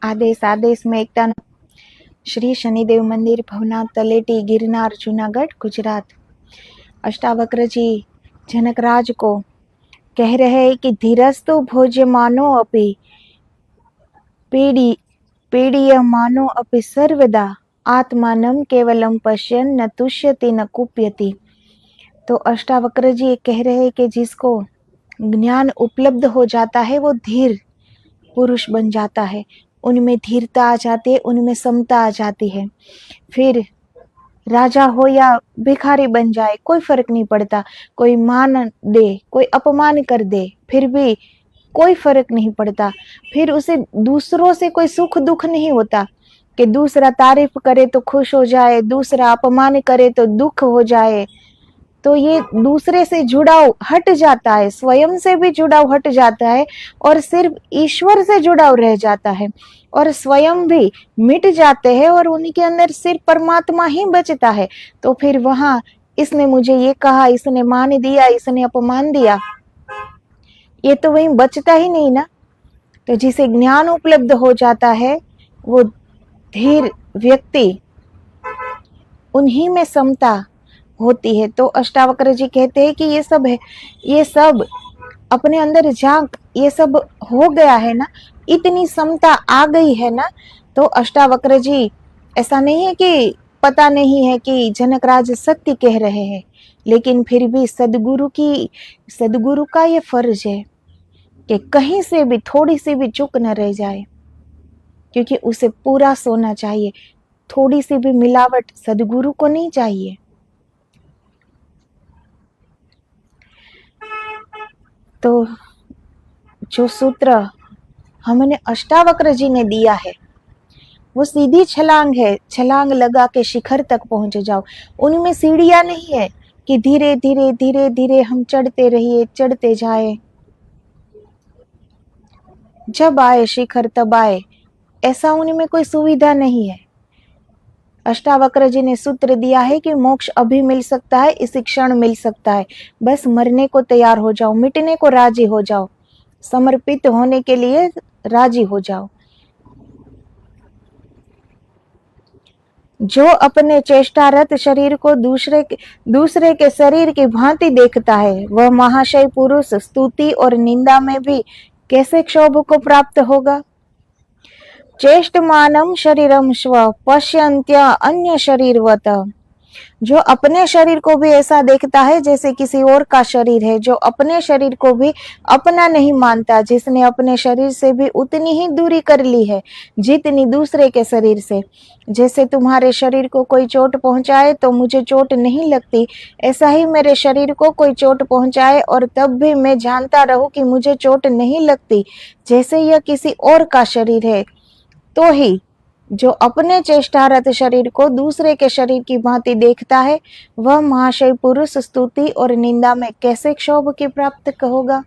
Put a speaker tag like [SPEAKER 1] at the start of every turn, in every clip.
[SPEAKER 1] आदेश आदेश में एकता। श्री शनिदेव मंदिर, भवनाथ तलेटी, गिरनार, जूनागढ़, गुजरात। अष्टावक्र जी जनकराज को कह रहे हैं कि धीरस्तु भोज्यमानो अपि पीड्यमानो अपि सर्वदा आत्मानं केवलम पश्यन् न तुष्यति न कुप्यति। तो अष्टावक्र जी कह रहे हैं कि जिसको ज्ञान उपलब्ध हो जाता है वो धीर पुरुष बन जाता है, उनमें धीरता आ जाती है, उनमें समता आ जाती है। फिर राजा हो या भिखारी बन जाए कोई फर्क नहीं पड़ता, कोई मान दे कोई अपमान कर दे फिर भी कोई फर्क नहीं पड़ता। फिर उसे दूसरों से कोई सुख दुख नहीं होता कि दूसरा तारीफ करे तो खुश हो जाए, दूसरा अपमान करे तो दुख हो जाए। तो ये दूसरे से जुड़ाव हट जाता है, स्वयं से भी जुड़ाव हट जाता है और सिर्फ ईश्वर से जुड़ाव रह जाता है और स्वयं भी मिट जाते हैं और उनके अंदर सिर्फ परमात्मा ही बचता है। तो फिर वहां इसने मुझे ये कहा, इसने मान दिया, इसने अपमान दिया, ये तो वहीं बचता ही नहीं ना। तो जिसे ज्ञान उपलब्ध हो जाता है वो धीर व्यक्ति, उन्हीं में समता होती है। तो अष्टावक्र जी कहते हैं कि ये सब है, ये सब अपने अंदर झांक, ये सब हो गया है ना, इतनी समता आ गई है ना। तो अष्टावक्र जी, ऐसा नहीं है कि पता नहीं है कि जनकराज सत्य कह रहे हैं, लेकिन फिर भी सदगुरु का ये फर्ज है कि कहीं से भी थोड़ी सी भी चूक न रह जाए, क्योंकि उसे पूरा सोना चाहिए। थोड़ी सी भी मिलावट सदगुरु को नहीं चाहिए। तो जो सूत्र हमने अष्टावक्र जी ने दिया है वो सीधी छलांग है, छलांग लगा के शिखर तक पहुंच जाओ। उनमें सीढ़ियां नहीं है कि धीरे धीरे धीरे धीरे हम चढ़ते रहिए, चढ़ते जाए, जब आए शिखर तब आए, ऐसा उनमें कोई सुविधा नहीं है। अष्टावक्र जी ने सूत्र दिया है कि मोक्ष अभी मिल सकता है, इसी क्षण मिल सकता है, बस मरने को तैयार हो जाओ, मिटने को राजी हो जाओ, समर्पित होने के लिए राजी हो जाओ। जो अपने चेष्टारत शरीर को दूसरे के शरीर की भांति देखता है वह महाशय पुरुष स्तुति और निंदा में भी कैसे क्षोभ को प्राप्त होगा। चेष्टमानम शरीरम स्व पश्यन्त्य अन्य शरीरवत। जो अपने शरीर को भी ऐसा देखता है जैसे किसी और का शरीर है, जो अपने शरीर को भी अपना नहीं मानता, जिसने अपने शरीर से भी उतनी ही दूरी कर ली है जितनी दूसरे के शरीर से। जैसे तुम्हारे शरीर को कोई चोट पहुंचाए तो मुझे चोट नहीं लगती, ऐसा ही मेरे शरीर को कोई चोट पहुंचाए और तब भी मैं जानता रहूं कि मुझे चोट नहीं लगती, जैसे यह किसी और का शरीर है। तो ही जो अपने चेष्टारत शरीर को दूसरे के शरीर की भांति देखता है वह महाशय पुरुष स्तुति और निंदा में कैसे क्षोभ की प्राप्त होगा।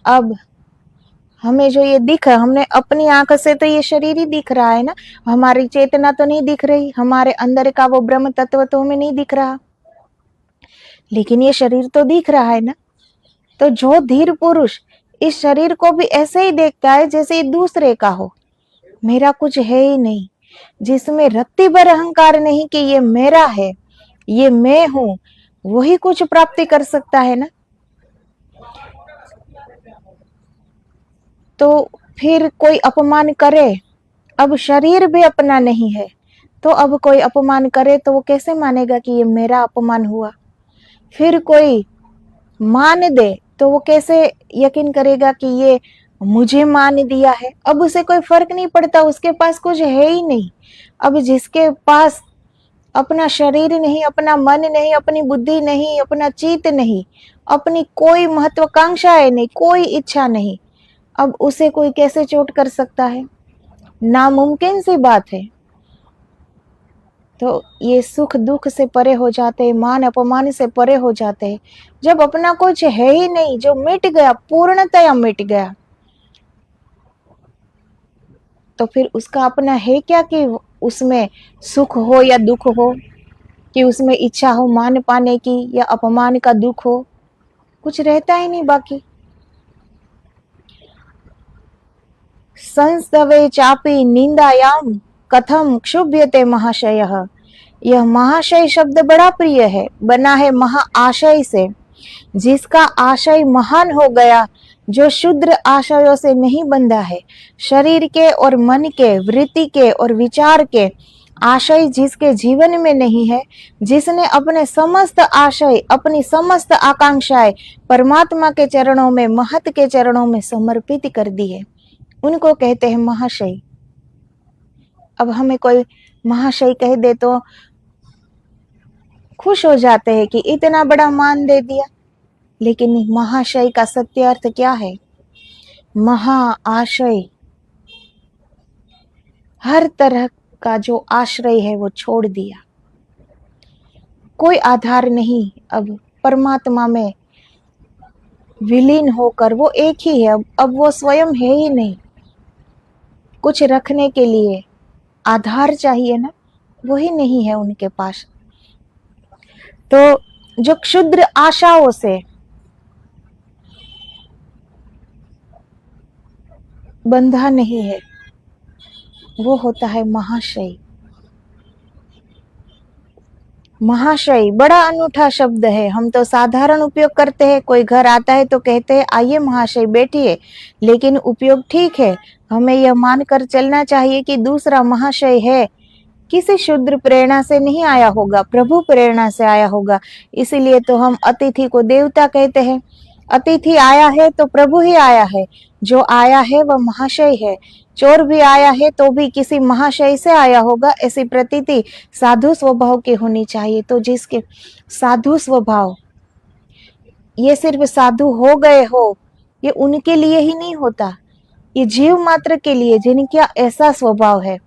[SPEAKER 1] अब हमें जो ये दिख रहा, हमने अपनी आंख से तो ये शरीर ही दिख रहा है ना, हमारी चेतना तो नहीं दिख रही, हमारे अंदर का वो ब्रह्म तत्व तो हमें नहीं दिख रहा, लेकिन ये शरीर तो दिख रहा है ना। तो जो धीर पुरुष इस शरीर को भी ऐसे ही देखता है जैसे दूसरे का हो, मेरा कुछ है ही नहीं, जिसमें रत्ती भर अहंकार नहीं कि ये मेरा है, ये मैं हूं, वही कुछ प्राप्ति कर सकता है ना। तो फिर कोई अपमान करे, अब शरीर भी अपना नहीं है, तो अब कोई अपमान करे तो वो कैसे मानेगा कि ये मेरा अपमान हुआ। फिर कोई मान दे तो वो कैसे यकीन करेगा कि ये मुझे मान दिया है। अब उसे कोई फर्क नहीं पड़ता, उसके पास कुछ है ही नहीं। अब जिसके पास अपना शरीर नहीं, अपना मन नहीं, अपनी बुद्धि नहीं, अपना चित्त नहीं, अपनी कोई महत्वाकांक्षा नहीं, कोई इच्छा नहीं, अब उसे कोई कैसे चोट कर सकता है, नामुमकिन सी बात है। तो ये सुख दुख से परे हो जाते हैं, मान अपमान से परे हो जाते हैं। जब अपना कुछ है ही नहीं, जो मिट गया, पूर्णतया मिट गया, तो फिर उसका अपना है क्या कि उसमें सुख हो या दुख हो, कि उसमें इच्छा हो मान पाने की या अपमान का दुख हो, कुछ रहता ही नहीं बाकी। संस्तवे चापी निंदायाम कथम क्षुभ्यते महाशयः। यह महाशय शब्द बड़ा प्रिय है, बना है महाआशय से। जिसका आशय महान हो गया, जो शुद्र आशयों से नहीं बंधा है, शरीर के और मन के, वृत्ति के और विचार के आशय जिसके जीवन में नहीं है, जिसने अपने समस्त आशय, अपनी समस्त आकांक्षाएं परमात्मा के चरणों में, महत के चरणों में समर्पित कर दी है, उनको कहते हैं महाशय। अब हमें कोई महाशय कह दे तो खुश हो जाते हैं कि इतना बड़ा मान दे दिया, लेकिन महाशय का सत्य अर्थ क्या है? महाआशय, हर तरह का जो आश्रय है वो छोड़ दिया, कोई आधार नहीं, अब परमात्मा में विलीन होकर वो एक ही है। अब वो स्वयं है ही नहीं, कुछ रखने के लिए आधार चाहिए ना, वही नहीं है उनके पास। तो जो क्षुद्र आशाओं से बंधा नहीं है, वो होता है महाशय। महाशय बड़ा अनूठा शब्द है, हम तो साधारण उपयोग करते हैं। कोई घर आता है तो कहते हैं आइए महाशय बैठिए, लेकिन उपयोग ठीक है। हमें यह मानकर चलना चाहिए कि दूसरा महाशय है, किसी शुद्र प्रेरणा से नहीं आया होगा, प्रभु प्रेरणा से आया होगा। इसीलिए तो हम अतिथि को देवता कहते हैं। अतिथि आया है तो प्रभु ही आया है, जो आया है वह महाशय है। चोर भी आया है तो भी किसी महाशय से आया होगा, ऐसी प्रतीति साधु स्वभाव की होनी चाहिए। तो जिसके साधु स्वभाव, ये सिर्फ साधु हो गए हो, ये उनके लिए ही नहीं होता, ये जीव मात्र के लिए जिनका ऐसा स्वभाव है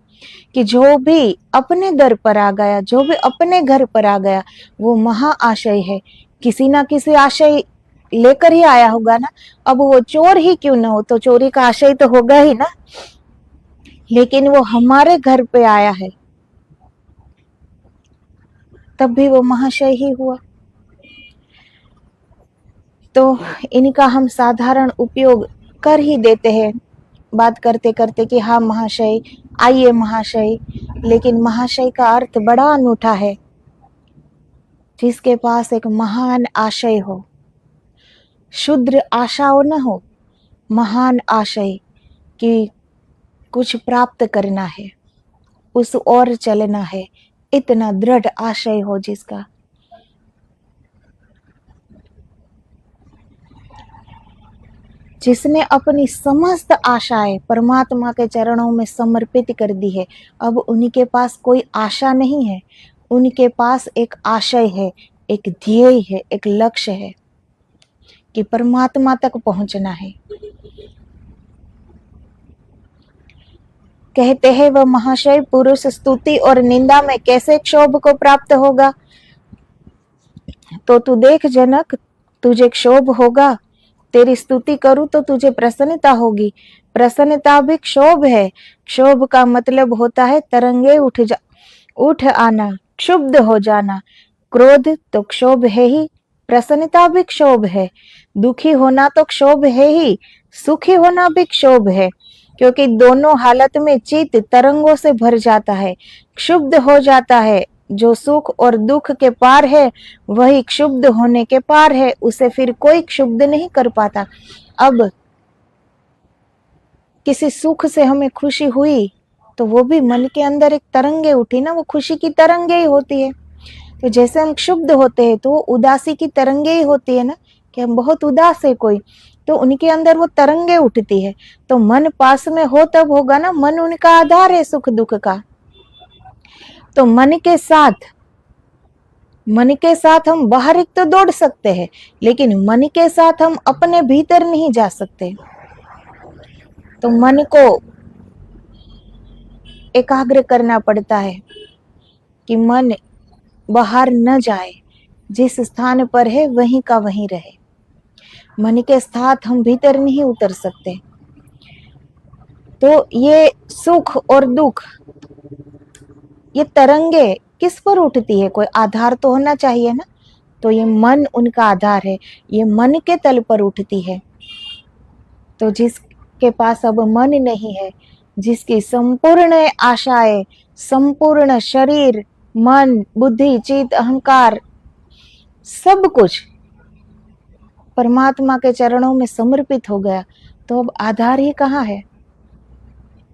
[SPEAKER 1] कि जो भी अपने दर पर आ गया, जो भी अपने घर पर आ गया, वो महाआशय है। किसी ना किसी आशय लेकर ही आया होगा ना। अब वो चोर ही क्यों ना हो, तो चोरी का आशय तो होगा ही ना, लेकिन वो हमारे घर पे आया है, तब भी वो महाशय ही हुआ। तो इनका हम साधारण उपयोग कर ही देते हैं, बात करते करते कि हाँ महाशय, आइए महाशय, लेकिन महाशय का अर्थ बड़ा अनूठा है। जिसके पास एक महान आशय हो, शुद्र आशाओं न हो, महान आशय कि कुछ प्राप्त करना है, उस ओर चलना है, इतना दृढ़ आशय हो जिसका। जिसने अपनी समस्त आशाएं परमात्मा के चरणों में समर्पित कर दी है, अब उनके पास कोई आशा नहीं है, उनके पास एक आशय है, एक ध्येय है, एक लक्ष्य है कि परमात्मा तक पहुंचना है। कहते हैं वह महाशय पुरुष स्तुति और निंदा में कैसे क्षोभ को प्राप्त होगा। तो तू देख जनक, तुझे क्षोभ होगा, तेरी स्तुति करूं तो तुझे प्रसन्नता होगी। प्रसन्नता भी क्षोभ है। क्षोभ का मतलब होता है तरंगे उठ आना, क्षुब्ध हो जाना। क्रोध तो क्षोभ है ही, प्रसन्नता भी क्षोभ है। दुखी होना तो क्षोभ है ही, सुखी होना भी क्षोभ है, क्योंकि दोनों हालत में चित्त तरंगों से भर जाता है, क्षुब्ध हो जाता है। जो सुख और दुख के पार है वही क्षुब्ध होने के पार है, उसे फिर कोई क्षुब्ध नहीं कर पाता। अब किसी सुख से हमें खुशी हुई तो वो भी मन के अंदर एक तरंगे उठी ना, वो खुशी की तरंगे ही होती है। तो जैसे हम क्षुब्ध होते हैं तो उदासी की तरंगे ही होती है ना, कि हम बहुत उदास है कोई, तो उनके अंदर वो तरंगे उठती है। तो मन पास में हो तब होगा ना, मन उनका आधार है सुख दुख का। तो मन के साथ हम बाहर तो दौड़ सकते हैं, लेकिन मन के साथ हम अपने भीतर नहीं जा सकते। तो मन को एकाग्र करना पड़ता है कि मन बाहर न जाए, जिस स्थान पर है वहीं का वहीं रहे। मन के साथ हम भीतर नहीं उतर सकते। तो ये सुख और दुख, ये तरंगे किस पर उठती है? कोई आधार तो होना चाहिए ना। तो ये मन उनका आधार है, ये मन के तल पर उठती है। तो के पास अब मन नहीं है, जिसकी संपूर्ण आशाएं, संपूर्ण शरीर, मन, बुद्धि, चित्त, अहंकार, सब कुछ परमात्मा के चरणों में समर्पित हो गया, तो अब आधार ही कहाँ है?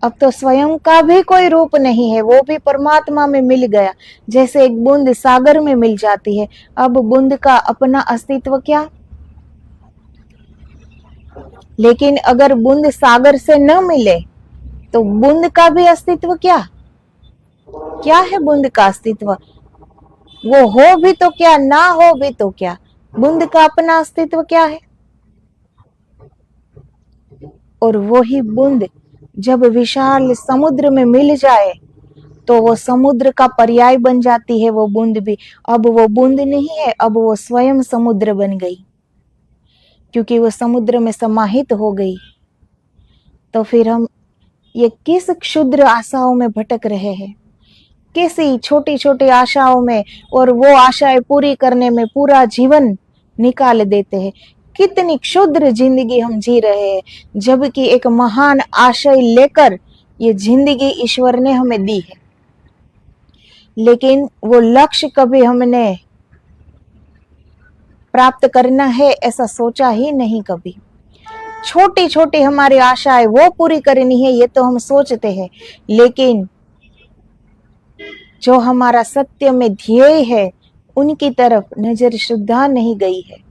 [SPEAKER 1] अब तो स्वयं का भी कोई रूप नहीं है, वो भी परमात्मा में मिल गया। जैसे एक बूंद सागर में मिल जाती है, अब बूंद का अपना अस्तित्व क्या? लेकिन अगर बूंद सागर से न मिले तो बूंद का भी अस्तित्व क्या? क्या है बूंद का अस्तित्व? वो हो भी तो क्या, ना हो भी तो क्या, बूंद का अपना अस्तित्व क्या है? और वो ही बूंद जब विशाल समुद्र में मिल जाए तो वो समुद्र का पर्याय बन जाती है वो बूंद भी। अब वो बूंद नहीं है, अब वो स्वयं समुद्र बन गई, क्योंकि वो समुद्र में समाहित हो गई। तो फिर हम ये किस क्षुद्र आशाओं में भटक रहे हैं, किसी छोटी छोटी आशाओं में, और वो आशाएं पूरी करने में पूरा जीवन निकाल देते हैं। कितनी क्षुद्र जिंदगी हम जी रहे हैं, जबकि एक महान आशय लेकर ये जिंदगी ईश्वर ने हमें दी है। लेकिन वो लक्ष्य कभी हमने प्राप्त करना है ऐसा सोचा ही नहीं कभी। छोटी छोटी हमारी आशाएं वो पूरी करनी है ये तो हम सोचते हैं, लेकिन जो हमारा सत्य में ध्येय है उनकी तरफ नजर श्रद्धा नहीं गई है।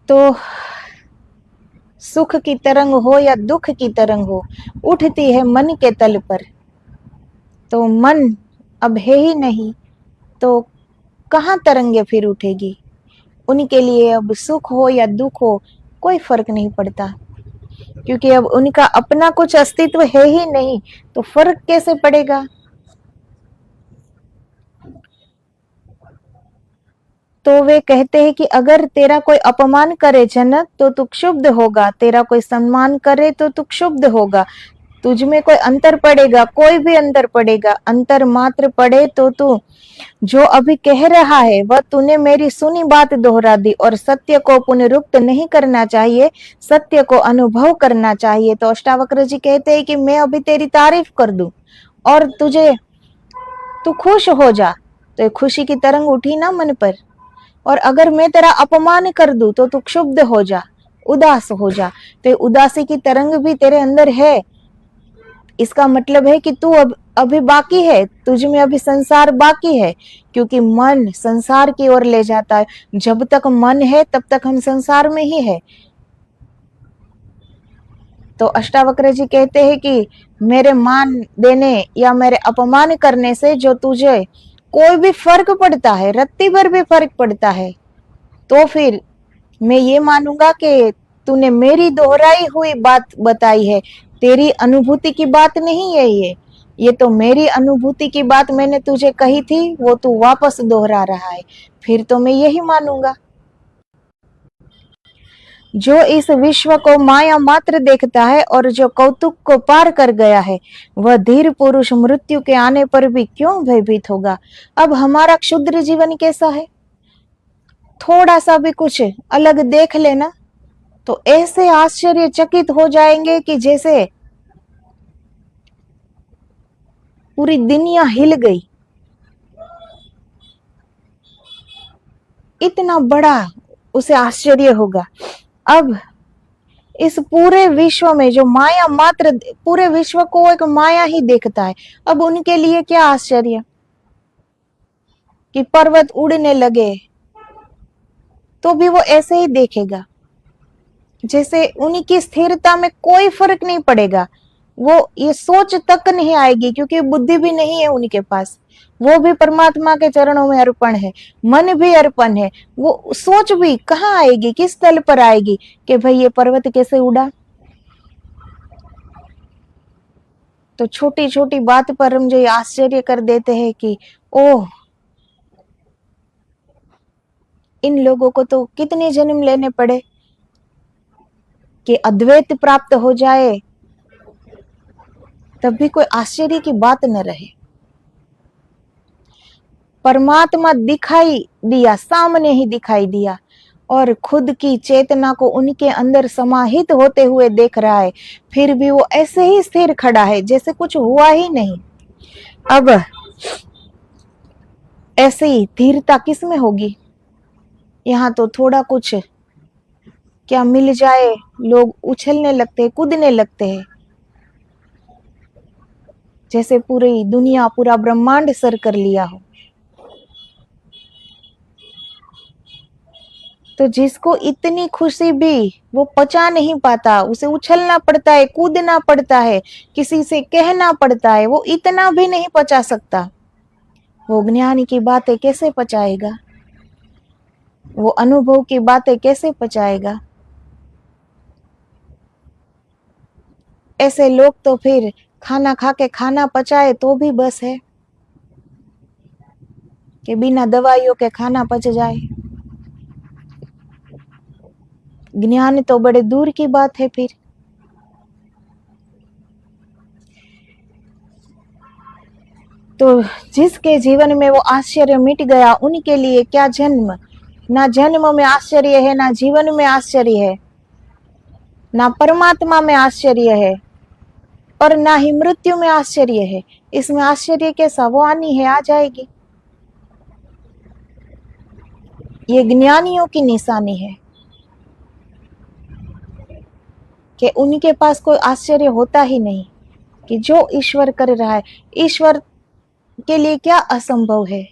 [SPEAKER 1] तो सुख की तरंग हो या दुख की तरंग हो, उठती है मन के तल पर। तो मन अब है ही नहीं तो कहाँ तरंगे फिर उठेगी? उनके लिए अब सुख हो या दुख हो कोई फर्क नहीं पड़ता, क्योंकि अब उनका अपना कुछ अस्तित्व है ही नहीं, तो फर्क कैसे पड़ेगा? तो वे कहते हैं कि अगर तेरा कोई अपमान करे जनक तो तू क्षुब्ध होगा, तेरा कोई सम्मान करे तो तू क्षुब्ध होगा। तुझ में कोई अंतर पड़ेगा, कोई भी अंतर पड़ेगा, अंतर मात्र पड़े तो तू जो अभी कह रहा है वह तूने मेरी सुनी बात दोहरा दी, और सत्य को पुनरुक्त नहीं करना चाहिए, सत्य को अनुभव करना चाहिए। तो अष्टावक्र जी कहते हैं कि मैं अभी तेरी तारीफ कर दूं और तू खुश हो जा, तो खुशी की तरंग उठी ना मन पर। और अगर मैं तेरा अपमान कर दूं तो तू क्षुब्ध हो जा, उदास हो जा, तो उदासी की तरंग भी तेरे अंदर है। इसका मतलब है कि तू अभी बाकी है, तुझ में अभी संसार बाकी है, क्योंकि मन संसार की ओर ले जाता है। जब तक मन है तब तक हम संसार में ही है। तो अष्टावक्र जी कहते हैं कि मेरे मान देने या मेरे अपमान करने से जो तुझे कोई भी फर्क पड़ता है, रत्ती भर भी फर्क पड़ता है, तो फिर मैं ये मानूंगा कि तूने मेरी दोहराई हुई बात बताई है, तेरी अनुभूति की बात नहीं है ये तो मेरी अनुभूति की बात मैंने तुझे कही थी, वो तू वापस दोहरा रहा है, फिर तो मैं यही मानूंगा। जो इस विश्व को माया मात्र देखता है और जो कौतुक को पार कर गया है, वह धीर पुरुष मृत्यु के आने पर भी क्यों भयभीत होगा? अब हमारा क्षुद्र जीवन कैसा है, थोड़ा सा भी कुछ अलग देख लेना तो ऐसे आश्चर्यचकित हो जाएंगे कि जैसे पूरी दुनिया हिल गई। इतना बड़ा उसे आश्चर्य होगा। अब इस पूरे विश्व में जो माया मात्र, पूरे विश्व को एक माया ही देखता है, अब उनके लिए क्या आश्चर्य कि पर्वत उड़ने लगे तो भी वो ऐसे ही देखेगा, जैसे उनकी स्थिरता में कोई फर्क नहीं पड़ेगा। वो ये सोच तक नहीं आएगी, क्योंकि बुद्धि भी नहीं है उनके पास, वो भी परमात्मा के चरणों में अर्पण है, मन भी अर्पण है। वो सोच भी कहाँ आएगी, किस तल पर आएगी कि भाई ये पर्वत कैसे उड़ा? तो छोटी छोटी बात पर हम जो आश्चर्य कर देते हैं कि ओह, इन लोगों को तो कितने जन्म लेने पड़े कि अद्वैत प्राप्त हो जाए, तब भी कोई आश्चर्य की बात न रहे। परमात्मा दिखाई दिया, सामने ही दिखाई दिया, और खुद की चेतना को उनके अंदर समाहित होते हुए देख रहा है, फिर भी वो ऐसे ही स्थिर खड़ा है जैसे कुछ हुआ ही नहीं। अब ऐसे ही धीरता किस में होगी? यहाँ तो थोड़ा कुछ क्या मिल जाए लोग उछलने लगते हैं, कूदने लगते हैं, जैसे पूरी दुनिया पूरा ब्रह्मांड सर कर लिया हो। तो जिसको इतनी खुशी भी वो पचा नहीं पाता, उसे उछलना पड़ता है, कूदना पड़ता है, किसी से कहना पड़ता है, वो इतना भी नहीं पचा सकता। वो ज्ञान की बातें कैसे पचाएगा? वो अनुभव की बातें कैसे पचाएगा? ऐसे लोग तो फिर खाना खा के खाना पचाए तो भी बस है कि बिना दवाइयों के खाना पच जाए। ज्ञान तो बड़े दूर की बात है। फिर तो जिसके जीवन में वो आश्चर्य मिट गया, उनके लिए क्या जन्म? ना जन्म में आश्चर्य है, ना जीवन में आश्चर्य है, ना परमात्मा में आश्चर्य है, और ना ही मृत्यु में आश्चर्य है। इसमें आश्चर्य कैसा? वो आनी है, आ जाएगी। ये ज्ञानियों की निशानी है कि उनके पास कोई आश्चर्य होता ही नहीं, कि जो ईश्वर कर रहा है, ईश्वर के लिए क्या असंभव है?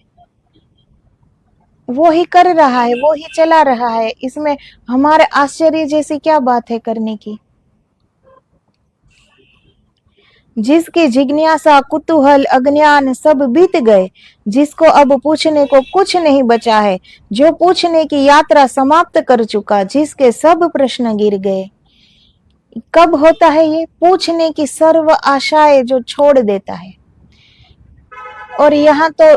[SPEAKER 1] वो ही कर रहा है, वो ही चला रहा है, इसमें हमारे आश्चर्य जैसी क्या बात है करने की? जिसकी जिज्ञासा, कुतूहल, अज्ञान सब बीत गए, जिसको अब पूछने को कुछ नहीं बचा है, जो पूछने की यात्रा समाप्त कर चुका, जिसके सब प्रश्न गिर गए। कब होता है ये? पूछने की सर्व आशाएं जो छोड़ देता है। और यहाँ तो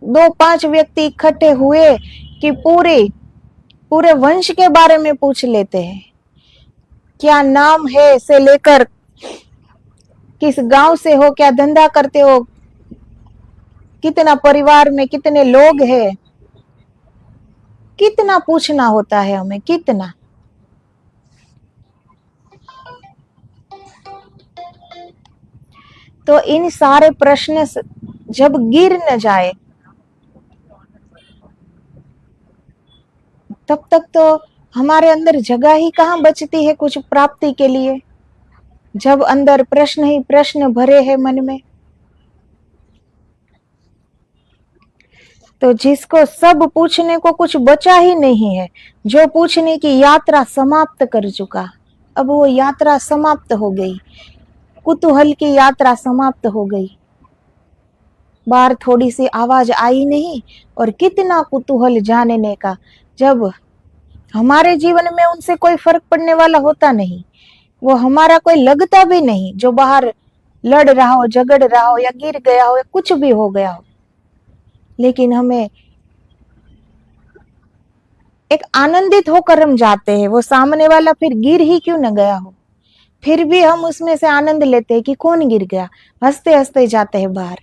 [SPEAKER 1] 2-5 व्यक्ति इकट्ठे हुए कि पूरे वंश के बारे में पूछ लेते हैं। क्या नाम है से लेकर किस गांव से हो, क्या धंधा करते हो, कितना परिवार में कितने लोग हैं, कितना पूछना होता है हमें, कितना। तो इन सारे प्रश्न जब गिर न जाए तब तक तो हमारे अंदर जगह ही कहाँ बचती है कुछ प्राप्ति के लिए, जब अंदर प्रश्न ही प्रश्न भरे हैं मन में। तो जिसको सब पूछने को कुछ बचा ही नहीं है, जो पूछने की यात्रा समाप्त कर चुका, अब वो यात्रा समाप्त हो गई, कुतूहल की यात्रा समाप्त हो गई। बाहर थोड़ी सी आवाज आई नहीं, और कितना कुतूहल जानने का, जब हमारे जीवन में उनसे कोई फर्क पड़ने वाला होता नहीं, वो हमारा कोई लगता भी नहीं, जो बाहर लड़ रहा हो, झगड़ रहा हो, या गिर गया हो, या कुछ भी हो गया हो। लेकिन हमें एक आनंदित होकर हम जाते हैं, वो सामने वाला फिर गिर ही क्यों न गया हो, फिर भी हम उसमें से आनंद लेते हैं कि कौन गिर गया, हंसते हंसते जाते हैं बाहर।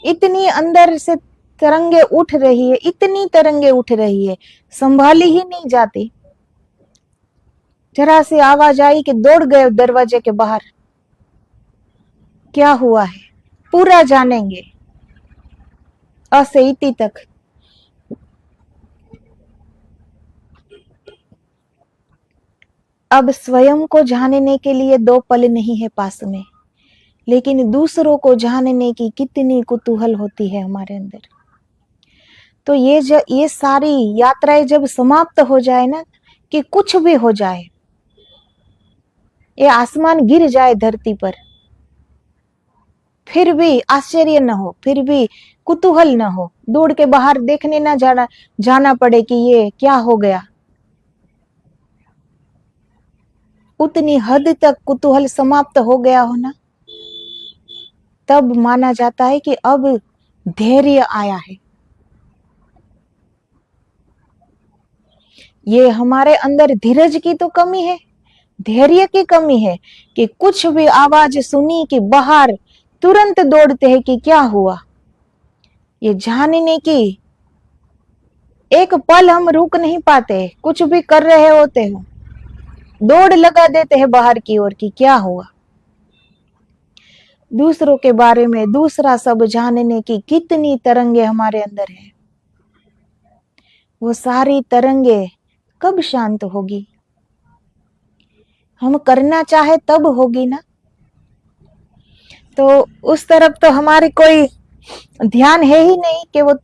[SPEAKER 1] इतनी अंदर से तरंगे उठ रही है, इतनी तरंगे उठ रही है, संभाली ही नहीं जाती। जरा सी आवाज आई कि दौड़ गए दरवाजे के बाहर। क्या हुआ है पूरा जानेंगे, अ से इति तक। अब स्वयं को जानने के लिए 2 पल नहीं है पास में, लेकिन दूसरों को जानने की कितनी कुतूहल होती है हमारे अंदर। तो ये सारी यात्राएं जब समाप्त हो जाए ना, कि कुछ भी हो जाए, ये आसमान गिर जाए धरती पर, फिर भी आश्चर्य न हो, फिर भी कुतूहल न हो, दौड़ के बाहर देखने ना जाना पड़े कि ये क्या हो गया, उतनी हद तक कुतूहल समाप्त हो गया हो ना, तब माना जाता है कि अब धैर्य आया है। ये हमारे अंदर धीरज की तो कमी है, धैर्य की कमी है, कि कुछ भी आवाज सुनी कि बाहर तुरंत दौड़ते हैं कि क्या हुआ। ये जानने की एक पल हम रुक नहीं पाते, कुछ भी कर रहे होते हो, दौड़ लगा देते हैं बाहर की ओर की क्या हुआ। दूसरों के बारे में दूसरा सब जानने की कितनी तरंगे हमारे अंदर है, वो सारी तरंगे कब शांत होगी? हम करना चाहे तब होगी ना। तो उस तरफ तो हमारी कोई ध्यान है ही नहीं कि वो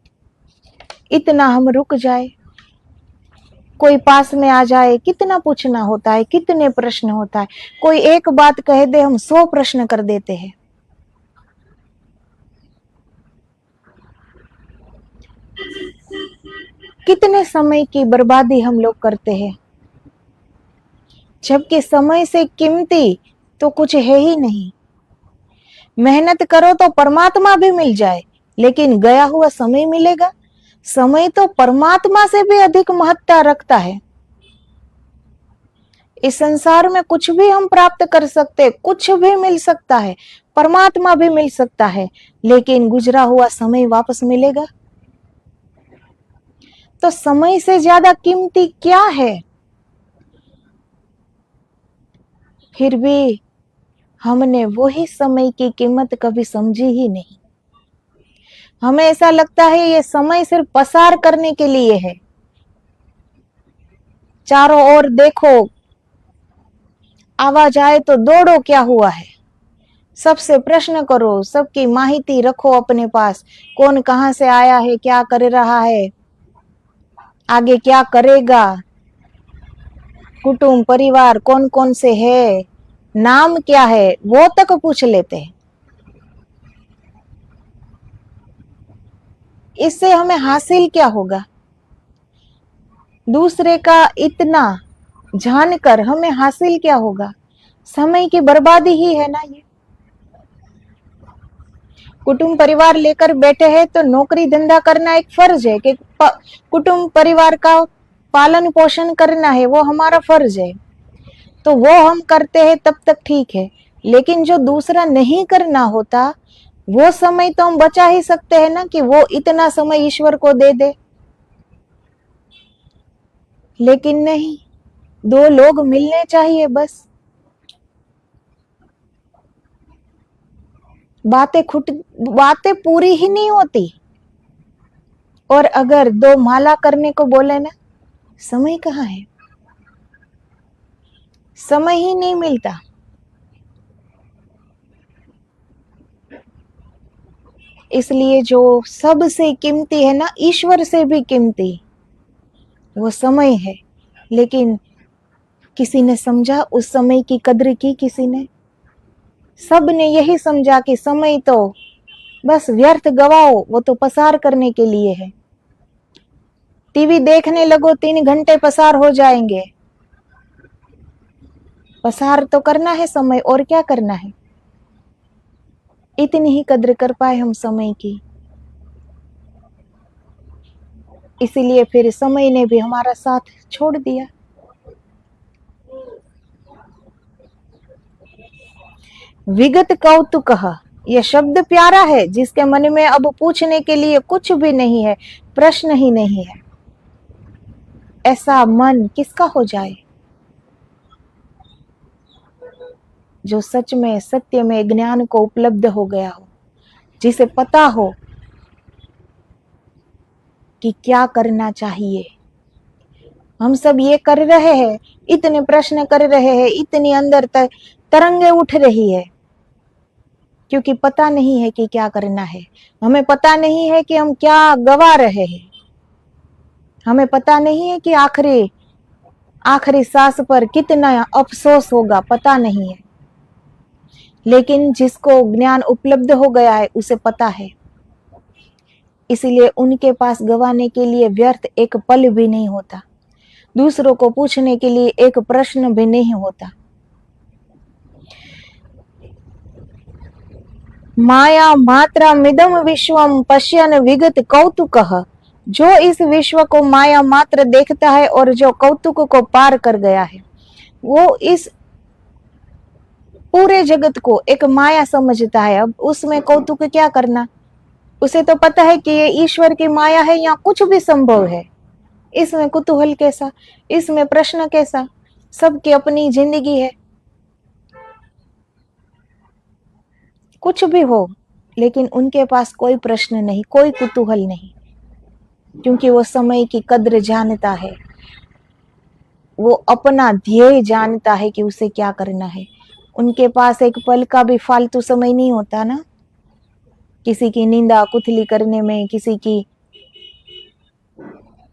[SPEAKER 1] इतना हम रुक जाए, कोई पास में आ जाए, कितना पूछना होता है, कितने प्रश्न होता है। कोई एक बात कह दे, हम 100 प्रश्न कर देते हैं। कितने समय की बर्बादी हम लोग करते हैं, जबकि समय से कीमती तो कुछ है ही नहीं। मेहनत करो तो परमात्मा भी मिल जाए, लेकिन गया हुआ समय मिलेगा? समय तो परमात्मा से भी अधिक महत्ता रखता है। इस संसार में कुछ भी हम प्राप्त कर सकते, कुछ भी मिल सकता है, परमात्मा भी मिल सकता है, लेकिन गुजरा हुआ समय वापस मिलेगा? तो समय से ज्यादा कीमती क्या है? फिर भी हमने वही समय की कीमत कभी समझी ही नहीं। हमें ऐसा लगता है ये समय सिर्फ पसार करने के लिए है। चारों ओर देखो, आवाज आए तो दौड़ो, क्या हुआ है? सबसे प्रश्न करो, सबकी माहिती रखो अपने पास, कौन कहां से आया है, क्या कर रहा है, आगे क्या करेगा, कुटुंब परिवार कौन कौन से है, नाम क्या है, वो तक पूछ लेते हैं। इससे हमें हासिल क्या होगा? दूसरे का इतना जानकर हमें हासिल क्या होगा? समय की बर्बादी ही है ना ये। कुटुंब परिवार लेकर बैठे हैं तो नौकरी धंधा करना एक फर्ज है कि कुटुंब परिवार का पालन पोषण करना है, वो हमारा फर्ज है, तो वो हम करते हैं तब तक ठीक है। लेकिन जो दूसरा नहीं करना होता, वो समय तो हम बचा ही सकते हैं ना, कि वो इतना समय ईश्वर को दे दे। लेकिन नहीं, 2 लोग मिलने चाहिए बस, बातें पूरी ही नहीं होती। और अगर 2 माला करने को बोले ना, समय कहाँ है? समय ही नहीं मिलता। इसलिए जो सबसे कीमती है ना, ईश्वर से भी कीमती, वो समय है। लेकिन किसी ने समझा उस समय की कद्र की? किसी ने? सब ने यही समझा कि समय तो बस व्यर्थ गवाओ, वो तो पसार करने के लिए है। टीवी देखने लगो, 3 घंटे पसार हो जाएंगे। पसार तो करना है समय, और क्या करना है? इतनी ही कद्र कर पाए हम समय की। इसीलिए फिर समय ने भी हमारा साथ छोड़ दिया। विगत कौतुक, यह शब्द प्यारा है, जिसके मन में अब पूछने के लिए कुछ भी नहीं है, प्रश्न ही नहीं है। ऐसा मन किसका हो जाए जो सच में सत्य में ज्ञान को उपलब्ध हो गया हो, जिसे पता हो कि क्या करना चाहिए। हम सब ये कर रहे हैं, इतने प्रश्न कर रहे हैं, इतनी अंदर तक तरंगे उठ रही है, क्योंकि पता नहीं है कि क्या करना है। हमें पता नहीं है कि हम क्या गवा रहे हैं। हमें पता नहीं है कि आखिरी सांस पर कितना अफसोस होगा, पता नहीं है। लेकिन जिसको ज्ञान उपलब्ध हो गया है उसे पता है। इसीलिए उनके पास गवाने के लिए व्यर्थ एक पल भी नहीं होता, दूसरों को पूछने के लिए एक प्रश्न भी नहीं होता। माया मात्रा मिदम विश्वम पश्यन विगत कौतुकः, जो इस विश्व को माया मात्र देखता है और जो कौतुक को पार कर गया है, वो इस पूरे जगत को एक माया समझता है। अब उसमें कौतुक क्या करना? उसे तो पता है कि ये ईश्वर की माया है, या कुछ भी संभव है। इसमें कुतूहल कैसा, इसमें प्रश्न कैसा? सबकी अपनी जिंदगी है। कुछ भी हो, लेकिन उनके पास कोई प्रश्न नहीं, कोई कुतूहल नहीं, क्योंकि वो समय की कद्र जानता है, वो अपना ध्येय जानता है कि उसे क्या करना है। उनके पास एक पल का भी फालतू समय नहीं होता ना, किसी की निंदा कुथली करने में, किसी की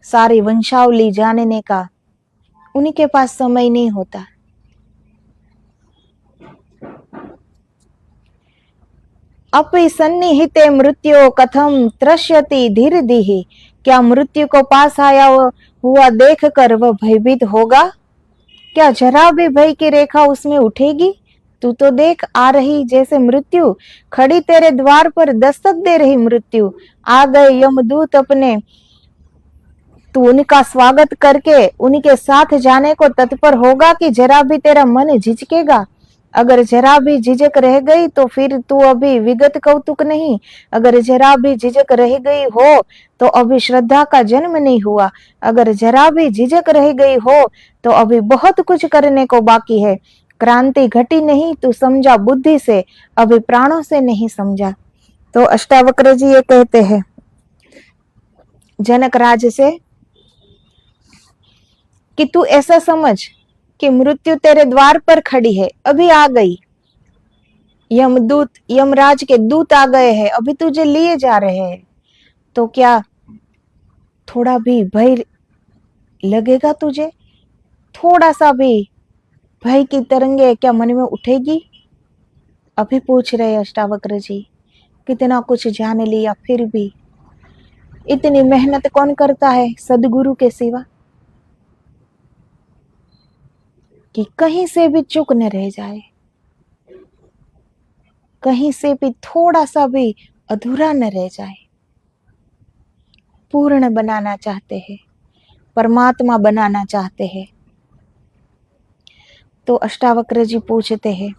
[SPEAKER 1] सारी वंशावली जानने का उनके पास समय नहीं होता। अपि सन्निहिते मृत्यु कथम त्रस्यति धीर दीहि, क्या मृत्यु को पास आया हुआ देख कर वह भयभीत होगा? क्या जरा भी भय की रेखा उसमें उठेगी? तू तो देख आ रही जैसे मृत्यु, खड़ी तेरे द्वार पर दस्तक दे रही मृत्यु। आ गए यमदूत अपने, तू उनका स्वागत करके उनके साथ जाने को तत्पर होगा कि जरा भी तेरा मन झिझकेगा? अगर जरा भी झिझक रह गई तो फिर तू अभी विगत कौतुक नहीं, अगर जरा भी झिझक रह गई हो तो अभी श्रद्धा का जन्म नहीं हुआ, अगर जरा भी झिझक रह गई हो तो अभी बहुत कुछ करने को बाकी है। क्रांति घटी नहीं, तू समझा बुद्धि से, अभी प्राणों से नहीं समझा। तो अष्टावक्र जी ये कहते हैं जनक राज से कि तू ऐसा समझ कि मृत्यु तेरे द्वार पर खड़ी है, अभी आ गई। यमदूत, यमराज के दूत आ गए हैं, अभी तुझे लिए जा रहे हैं। तो क्या थोड़ा भी भय लगेगा तुझे? थोड़ा सा भी भय की तरंगे क्या मन में उठेगी? अभी पूछ रहे अष्टावक्र जी, कितना कुछ जान लिया फिर भी इतनी मेहनत कौन करता है सदगुरु के सिवा, कि कहीं से भी चूक न रह जाए, कहीं से भी थोड़ा सा भी अधूरा न रह जाए। पूर्ण बनाना चाहते हैं, परमात्मा बनाना चाहते हैं। तो अष्टावक्र जी पूछते हैं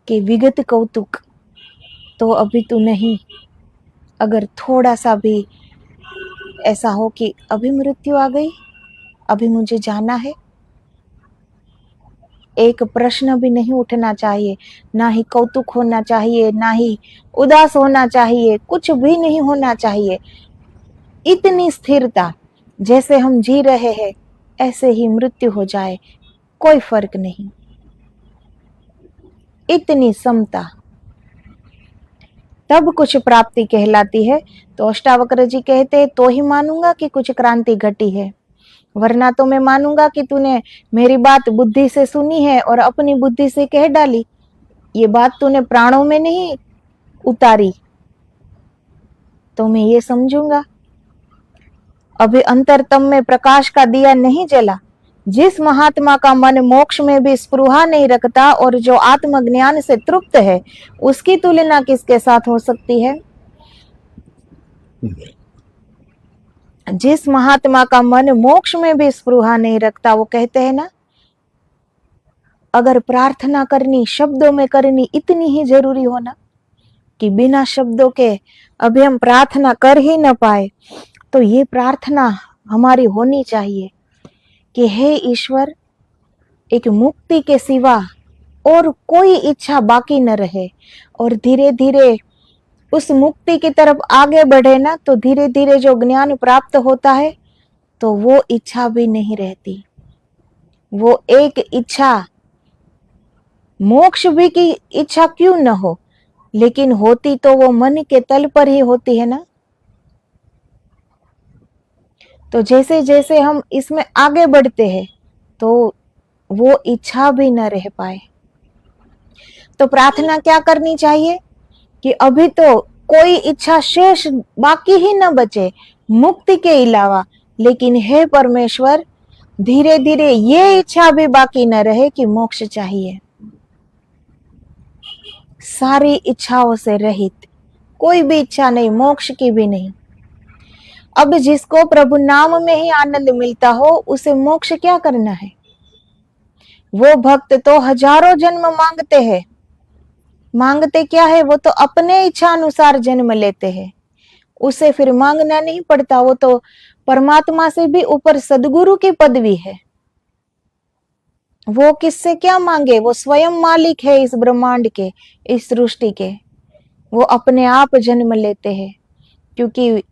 [SPEAKER 1] कि विगत कौतुक तो अभी तू नहीं, अगर थोड़ा सा भी ऐसा हो कि अभी मृत्यु आ गई, अभी मुझे जाना है, एक प्रश्न भी नहीं उठना चाहिए, ना ही कौतुक होना चाहिए, ना ही उदास होना चाहिए, कुछ भी नहीं होना चाहिए। इतनी स्थिरता, जैसे हम जी रहे हैं ऐसे ही मृत्यु हो जाए, कोई फर्क नहीं। इतनी समता तब कुछ प्राप्ति कहलाती है। तो अष्टावक्र जी कहते हैं तो ही मानूंगा कि कुछ क्रांति घटी है, वरना तो मैं मानूंगा कि तूने मेरी बात बुद्धि से सुनी है और अपनी बुद्धि से कह डाली। ये बात तूने प्राणों में नहीं उतारी तो मैं ये समझूंगा। अभी अंतरतम में प्रकाश का दिया नहीं जला। जिस महात्मा का मन मोक्ष में भी स्पृहा नहीं रखता और जो आत्मज्ञान से तृप्त है, उसकी तुलना किसके साथ हो सकती है? जिस महात्मा का मन मोक्ष में भी स्पृहा नहीं रखता, वो कहते हैं ना, अगर प्रार्थना करनी शब्दों में करनी इतनी ही जरूरी हो ना कि बिना शब्दों के अभी हम प्रार्थना कर ही न पाए, तो ये प्रार्थना हमारी होनी चाहिए कि हे ईश्वर, एक मुक्ति के सिवा और कोई इच्छा बाकी न रहे, और धीरे धीरे उस मुक्ति की तरफ आगे बढ़े ना, तो धीरे धीरे जो ज्ञान प्राप्त होता है तो वो इच्छा भी नहीं रहती। वो एक इच्छा, मोक्ष भी की इच्छा क्यों न हो, लेकिन होती तो वो मन के तल पर ही होती है ना। तो जैसे जैसे हम इसमें आगे बढ़ते हैं तो वो इच्छा भी न रह पाए। तो प्रार्थना क्या करनी चाहिए कि अभी तो कोई इच्छा शेष बाकी ही न बचे मुक्ति के अलावा, लेकिन हे परमेश्वर, धीरे धीरे ये इच्छा भी बाकी न रहे कि मोक्ष चाहिए। सारी इच्छाओं से रहित, कोई भी इच्छा नहीं, मोक्ष की भी नहीं। अब जिसको प्रभु नाम में ही आनंद मिलता हो, उसे मोक्ष क्या करना है? वो भक्त तो हजारों जन्म मांगते हैं, मांगते क्या है? वो तो अपने इच्छा अनुसार जन्म लेते हैं, उसे फिर मांगना नहीं पड़ता। वो तो परमात्मा से भी ऊपर सदगुरु की पदवी है। वो किससे क्या मांगे? वो स्वयं मालिक है इस ब्रह्मांड के, इस सृष्टि के। वो अपने आप जन्म लेते हैं, क्योंकि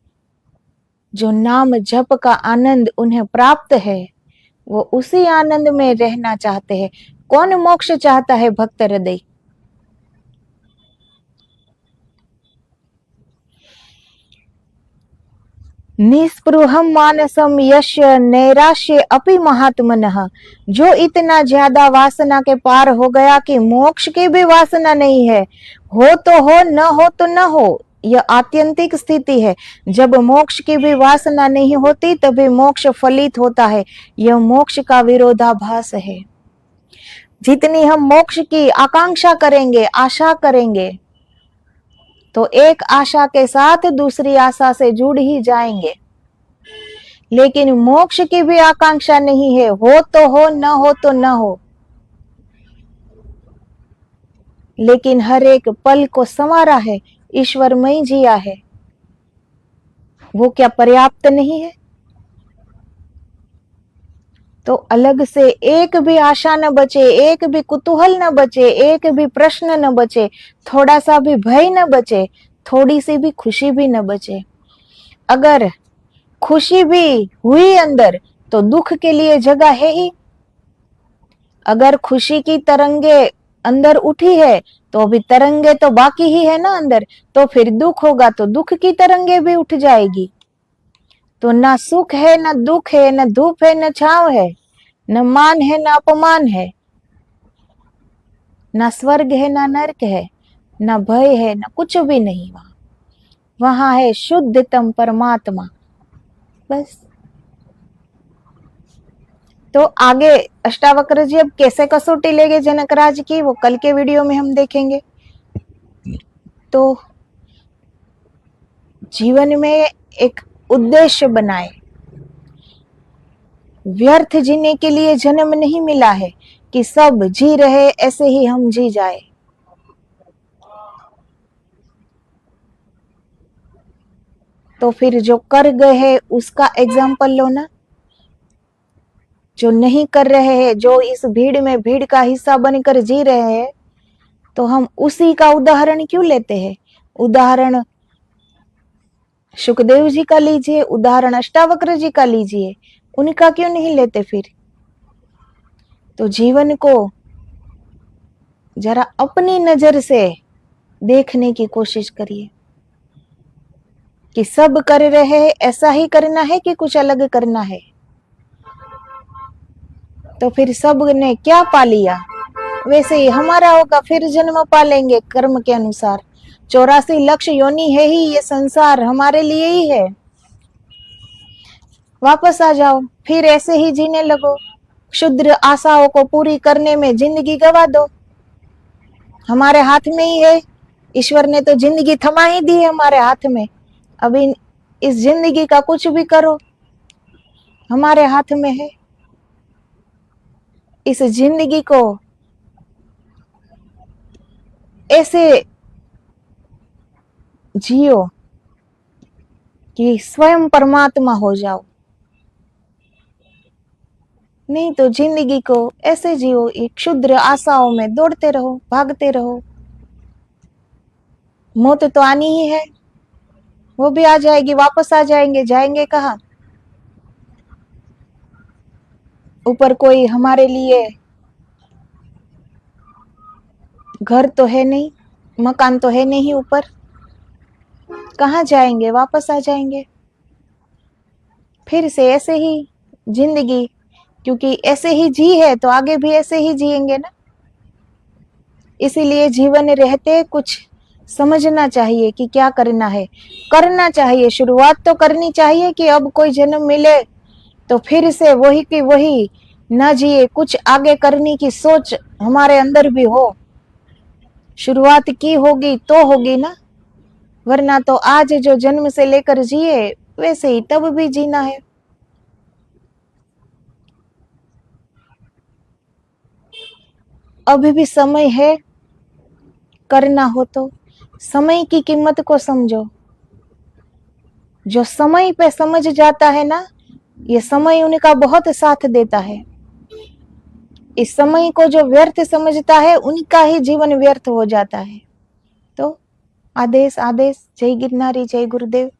[SPEAKER 1] जो नाम जप का आनंद उन्हें प्राप्त है, वो उसी आनंद में रहना चाहते हैं। कौन मोक्ष चाहता है? भक्त हृदय। निस्पृहम मानसम यस्य नैराश्य अपि महात्मनः। जो इतना ज्यादा वासना के पार हो गया कि मोक्ष की भी वासना नहीं है, हो तो हो, न हो तो न हो, यह आत्यंतिक स्थिति है। जब मोक्ष की भी वासना नहीं होती तभी मोक्ष फलित होता है। यह मोक्ष का विरोधाभास है। जितनी हम मोक्ष की आकांक्षा करेंगे, आशा करेंगे, तो एक आशा के साथ दूसरी आशा से जुड़ ही जाएंगे। लेकिन मोक्ष की भी आकांक्षा नहीं है, हो तो हो, न हो तो न हो। लेकिन हर एक पल को संवारा है, ईश्वरमय जिया है। वो क्या पर्याप्त नहीं है? तो अलग से एक भी आशा न बचे, एक भी कुतूहल न बचे, एक भी प्रश्न न बचे, थोड़ा सा भी भय न बचे, थोड़ी सी भी खुशी भी न बचे। अगर खुशी भी हुई अंदर तो दुख के लिए जगह है ही। अगर खुशी की तरंगे अंदर उठी है तो अभी तरंगे तो बाकी ही है ना अंदर, तो फिर दुख होगा तो दुख की तरंगे भी उठ जाएगी। तो ना सुख है, ना दुख है, ना धूप है, न छांव है, न मान है, ना अपमान है, ना स्वर्ग है, ना नरक है, ना भय है, ना कुछ भी नहीं। वहां है शुद्धतम परमात्मा, बस। तो आगे अष्टावक्र जी अब कैसे कसौटी लेंगे जनकराज की, वो कल के वीडियो में हम देखेंगे। तो जीवन में एक उद्देश्य बनाए। व्यर्थ जीने के लिए जन्म नहीं मिला है कि सब जी रहे ऐसे ही हम जी जाए। तो फिर जो कर गए हैं उसका एग्जाम्पल लो ना। जो नहीं कर रहे हैं, जो इस भीड़ में भीड़ का हिस्सा बनकर जी रहे हैं, तो हम उसी का उदाहरण क्यों लेते हैं? उदाहरण सुखदेव जी का लीजिए, उदाहरण अष्टावक्र जी का लीजिए, उनका क्यों नहीं लेते फिर? तो जीवन को जरा अपनी नजर से देखने की कोशिश करिए कि सब कर रहे हैं ऐसा ही करना है कि कुछ अलग करना है। तो फिर सब ने क्या पा लिया, वैसे ही हमारा होगा, फिर जन्म पालेंगे कर्म के अनुसार। 84 लक्ष योनि है ही ये संसार, हमारे लिए ही है। वापस आ जाओ, फिर ऐसे ही जीने लगो, क्षुद्र आशाओं को पूरी करने में जिंदगी गवा दो। हमारे हाथ में ही है, ईश्वर ने तो जिंदगी थमा ही दी है हमारे हाथ में। अभी इस जिंदगी का कुछ भी करो, हमारे हाथ में है। इस जिंदगी को ऐसे जियो कि स्वयं परमात्मा हो जाओ। नहीं तो जिंदगी को ऐसे जियो, एक क्षुद्र आशाओं में दौड़ते रहो, भागते रहो। मौत तो आनी ही है, वो भी आ जाएगी, वापस आ जाएंगे, जाएंगे कहाँ? ऊपर कोई हमारे लिए घर तो है नहीं, मकान तो है नहीं ऊपर, कहाँ जाएंगे? वापस आ जाएंगे फिर से ऐसे ही जिंदगी, क्योंकि ऐसे ही जी है तो आगे भी ऐसे ही जिएंगे ना। इसीलिए जीवन रहते कुछ समझना चाहिए कि क्या करना है, करना चाहिए। शुरुआत तो करनी चाहिए कि अब कोई जन्म मिले तो फिर से वही की वही न जिए, कुछ आगे करने की सोच हमारे अंदर भी हो। शुरुआत की होगी तो होगी ना, वरना तो आज जो जन्म से लेकर जिए वैसे ही तब भी जीना है। अभी भी समय है, करना हो तो समय की कीमत को समझो। जो समय पे समझ जाता है ना, ये समय उनका बहुत साथ देता है। इस समय को जो व्यर्थ समझता है उनका ही जीवन व्यर्थ हो जाता है। तो आदेश आदेश। जय गिरनारी, जय गुरुदेव।